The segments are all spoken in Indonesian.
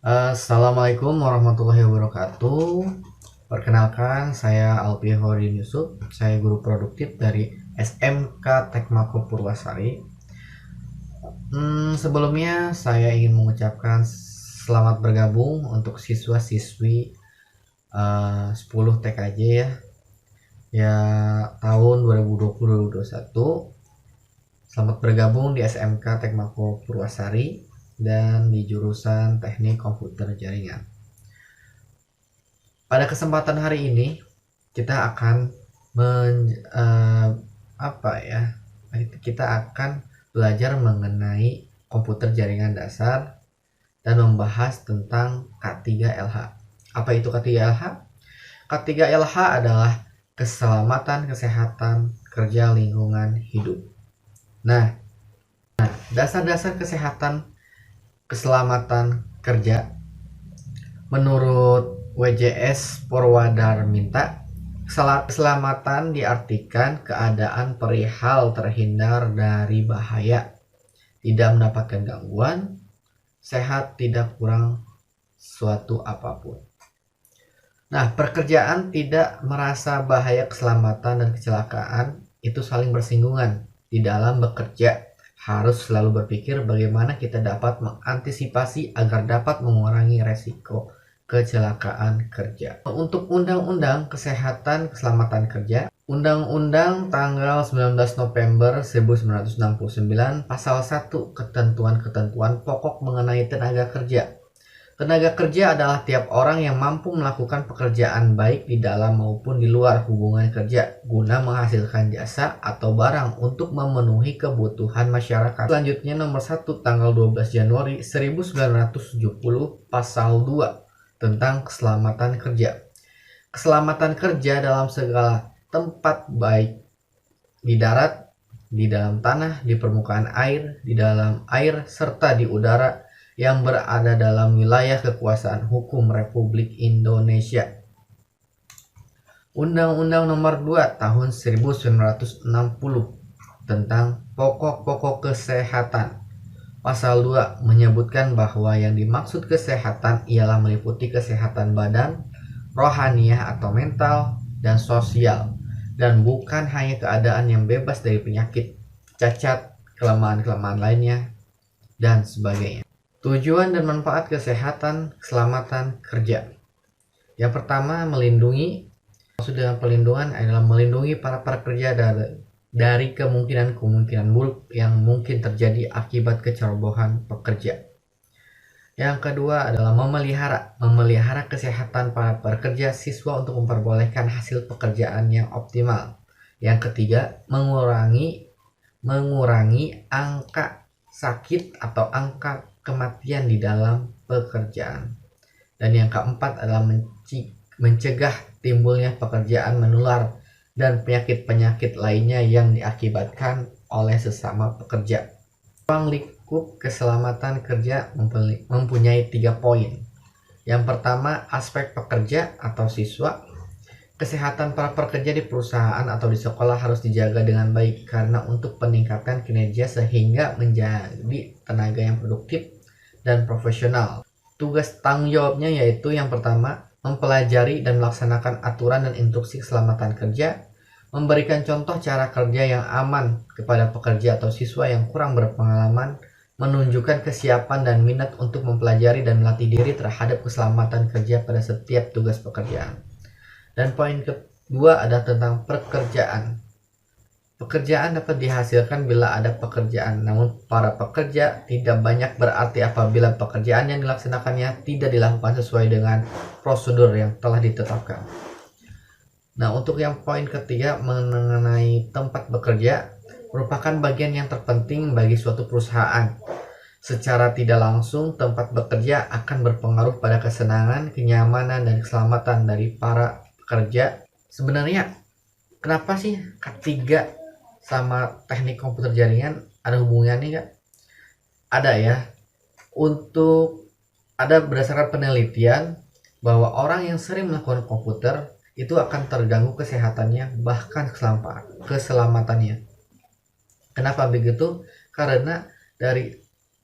Assalamualaikum warahmatullahi wabarakatuh. Perkenalkan, saya Alpi Horin Yusuf. Saya guru produktif dari SMK Tekmako Purwasari. Sebelumnya saya ingin mengucapkan selamat bergabung untuk siswa-siswi 10 TKJ ya tahun 2020-2021. Selamat bergabung di SMK Tekmako Purwasari dan di jurusan Teknik Komputer Jaringan. Pada kesempatan hari ini kita akan kita akan belajar mengenai komputer jaringan dasar dan membahas tentang K3LH. Apa itu K3LH? K3LH adalah keselamatan, kesehatan, kerja, lingkungan, hidup. Nah, dasar-dasar kesehatan, keselamatan kerja menurut WJS Purwadarminta, keselamatan diartikan keadaan perihal terhindar dari bahaya, tidak mendapatkan gangguan, sehat, tidak kurang suatu apapun. Nah, pekerjaan tidak merasa bahaya keselamatan dan kecelakaan itu saling bersinggungan. Di dalam bekerja harus selalu berpikir bagaimana kita dapat mengantisipasi agar dapat mengurangi resiko kecelakaan kerja. Untuk Undang-Undang Kesehatan Keselamatan Kerja, Undang-Undang tanggal 19 November 1969 Pasal 1 ketentuan-ketentuan pokok mengenai tenaga kerja. Tenaga kerja adalah tiap orang yang mampu melakukan pekerjaan baik di dalam maupun di luar hubungan kerja guna menghasilkan jasa atau barang untuk memenuhi kebutuhan masyarakat. Selanjutnya nomor 1 tanggal 12 Januari 1970 Pasal 2 tentang keselamatan kerja. Keselamatan kerja dalam segala tempat, baik di darat, di dalam tanah, di permukaan air, di dalam air, serta di udara yang berada dalam wilayah kekuasaan hukum Republik Indonesia. Undang-Undang Nomor 2 Tahun 1960 tentang pokok-pokok kesehatan. Pasal 2 menyebutkan bahwa yang dimaksud kesehatan ialah meliputi kesehatan badan, rohaniah atau mental, dan sosial, dan bukan hanya keadaan yang bebas dari penyakit, cacat, kelemahan-kelemahan lainnya, dan sebagainya. Tujuan dan manfaat kesehatan keselamatan kerja. Yang pertama, melindungi. Maksud dengan pelindungan adalah melindungi para pekerja dari kemungkinan-kemungkinan buruk yang mungkin terjadi akibat kecerobohan pekerja. Yang kedua adalah memelihara kesehatan para pekerja siswa untuk memperbolehkan hasil pekerjaan yang optimal. Yang ketiga, mengurangi angka sakit atau angka kematian di dalam pekerjaan. Dan yang keempat adalah mencegah timbulnya pekerjaan menular dan penyakit-penyakit lainnya yang diakibatkan oleh sesama pekerja. Ruang lingkup keselamatan kerja mempunyai 3 poin. Yang pertama, aspek pekerja atau siswa. Kesehatan para pekerja di perusahaan atau di sekolah harus dijaga dengan baik karena untuk peningkatan kinerja sehingga menjadi tenaga yang produktif dan profesional. Tugas tanggung jawabnya yaitu yang pertama, mempelajari dan melaksanakan aturan dan instruksi keselamatan kerja, memberikan contoh cara kerja yang aman kepada pekerja atau siswa yang kurang berpengalaman, menunjukkan kesiapan dan minat untuk mempelajari dan melatih diri terhadap keselamatan kerja pada setiap tugas pekerjaan. Dan poin kedua adalah tentang pekerjaan. Pekerjaan dapat dihasilkan bila ada pekerjaan, namun para pekerja tidak banyak berarti apabila pekerjaan yang dilaksanakannya tidak dilakukan sesuai dengan prosedur yang telah ditetapkan. Nah, untuk yang poin ketiga mengenai tempat bekerja, merupakan bagian yang terpenting bagi suatu perusahaan. Secara tidak langsung, tempat bekerja akan berpengaruh pada kesenangan, kenyamanan, dan keselamatan dari para pekerja. Sebenarnya, kenapa sih K3 sama teknik komputer jaringan ada hubungannya nggak? Ada ya. Ada berdasarkan penelitian bahwa orang yang sering melakukan komputer itu akan terganggu kesehatannya, bahkan keselamatannya. Kenapa begitu? Karena dari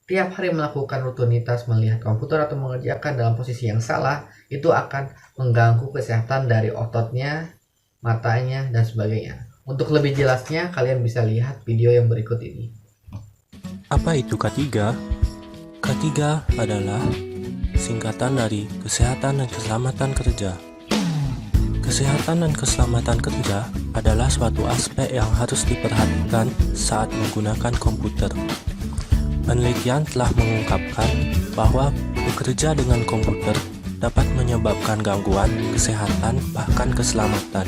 tiap hari melakukan rutinitas melihat komputer atau mengerjakan dalam posisi yang salah, itu akan mengganggu kesehatan dari ototnya, matanya, dan sebagainya. Untuk lebih jelasnya, kalian bisa lihat video yang berikut ini. Apa itu K3? K3 adalah singkatan dari Kesehatan dan Keselamatan Kerja. Kesehatan dan keselamatan kerja adalah suatu aspek yang harus diperhatikan saat menggunakan komputer. Penelitian telah mengungkapkan bahwa bekerja dengan komputer dapat menyebabkan gangguan kesehatan bahkan keselamatan.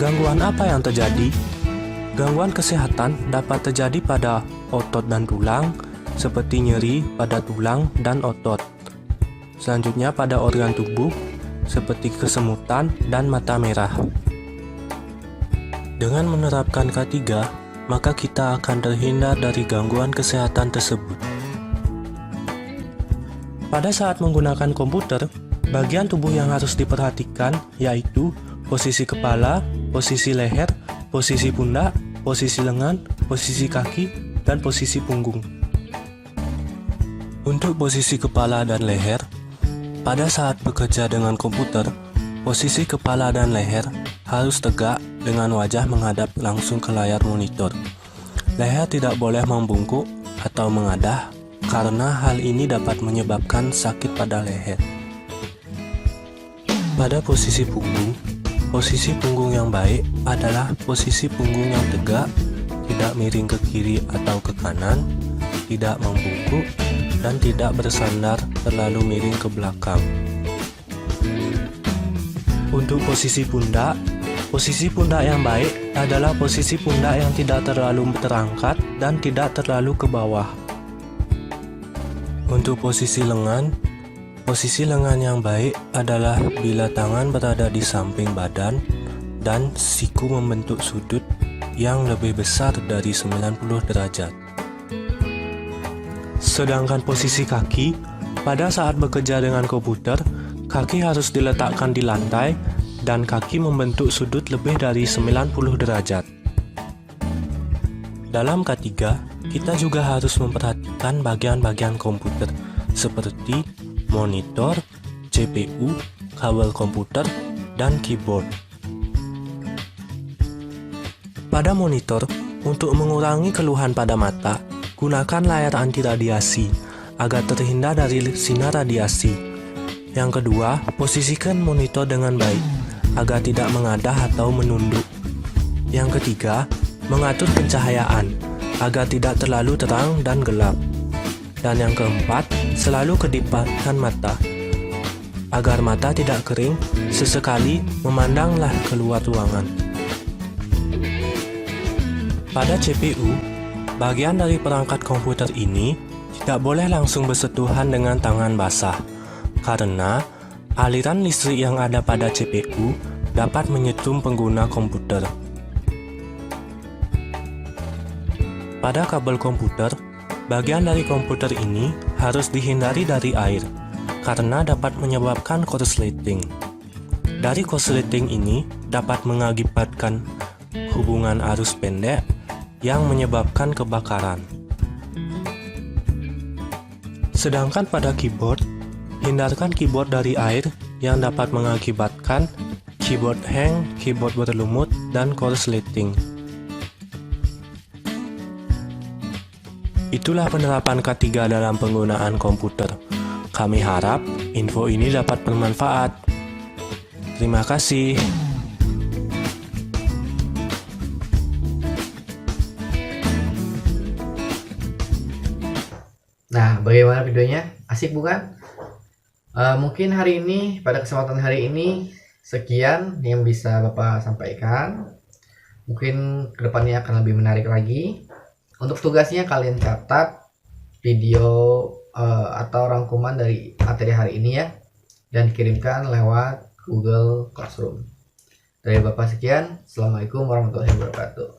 Gangguan apa yang terjadi? Gangguan kesehatan dapat terjadi pada otot dan tulang, seperti nyeri pada tulang dan otot. Selanjutnya pada organ tubuh, seperti kesemutan dan mata merah. Dengan menerapkan K3, maka kita akan terhindar dari gangguan kesehatan tersebut. Pada saat menggunakan komputer, bagian tubuh yang harus diperhatikan yaitu posisi kepala, posisi leher, posisi pundak, posisi lengan, posisi kaki, dan posisi punggung. Untuk posisi kepala dan leher, pada saat bekerja dengan komputer, posisi kepala dan leher harus tegak dengan wajah menghadap langsung ke layar monitor. Leher tidak boleh membungkuk atau mengadah karena hal ini dapat menyebabkan sakit pada leher. Pada posisi punggung yang baik adalah posisi punggung yang tegak, tidak miring ke kiri atau ke kanan, tidak membungkuk, dan tidak bersandar terlalu miring ke belakang. Untuk posisi pundak yang baik adalah posisi pundak yang tidak terlalu terangkat dan tidak terlalu ke bawah. Untuk posisi lengan yang baik adalah bila tangan berada di samping badan dan siku membentuk sudut yang lebih besar dari 90 derajat. Sedangkan posisi kaki, pada saat bekerja dengan komputer, kaki harus diletakkan di lantai dan kaki membentuk sudut lebih dari 90 derajat. Dalam K3, kita juga harus memperhatikan bagian-bagian komputer seperti monitor, CPU, kabel komputer, dan keyboard. Pada monitor, untuk mengurangi keluhan pada mata, gunakan layar anti radiasi agar terhindar dari sinar radiasi. Yang kedua, posisikan monitor dengan baik agar tidak mengadah atau menunduk. Yang ketiga, mengatur pencahayaan agar tidak terlalu terang dan gelap. Dan yang keempat, selalu kedipkan mata agar mata tidak kering. Sesekali memandanglah keluar ruangan. Pada CPU, bagian dari perangkat komputer ini tidak boleh langsung bersentuhan dengan tangan basah, karena aliran listrik yang ada pada CPU dapat menyetrum pengguna komputer. Pada kabel komputer, bagian dari komputer ini harus dihindari dari air, karena dapat menyebabkan korsleting. Dari korsleting ini dapat mengakibatkan hubungan arus pendek yang menyebabkan kebakaran. Sedangkan pada keyboard, hindarkan keyboard dari air yang dapat mengakibatkan keyboard hang, keyboard berlumut, dan korsleting. Itulah penerapan K3 dalam penggunaan komputer. Kami harap info ini dapat bermanfaat. Terima kasih. Nah, bagaimana videonya? Asik bukan? Mungkin hari ini, pada kesempatan hari ini, sekian yang bisa Bapak sampaikan. Mungkin kedepannya akan lebih menarik lagi. Untuk tugasnya kalian catat video atau rangkuman dari materi hari ini ya, dan kirimkan lewat Google Classroom. Dari Bapak sekian, Assalamualaikum warahmatullahi wabarakatuh.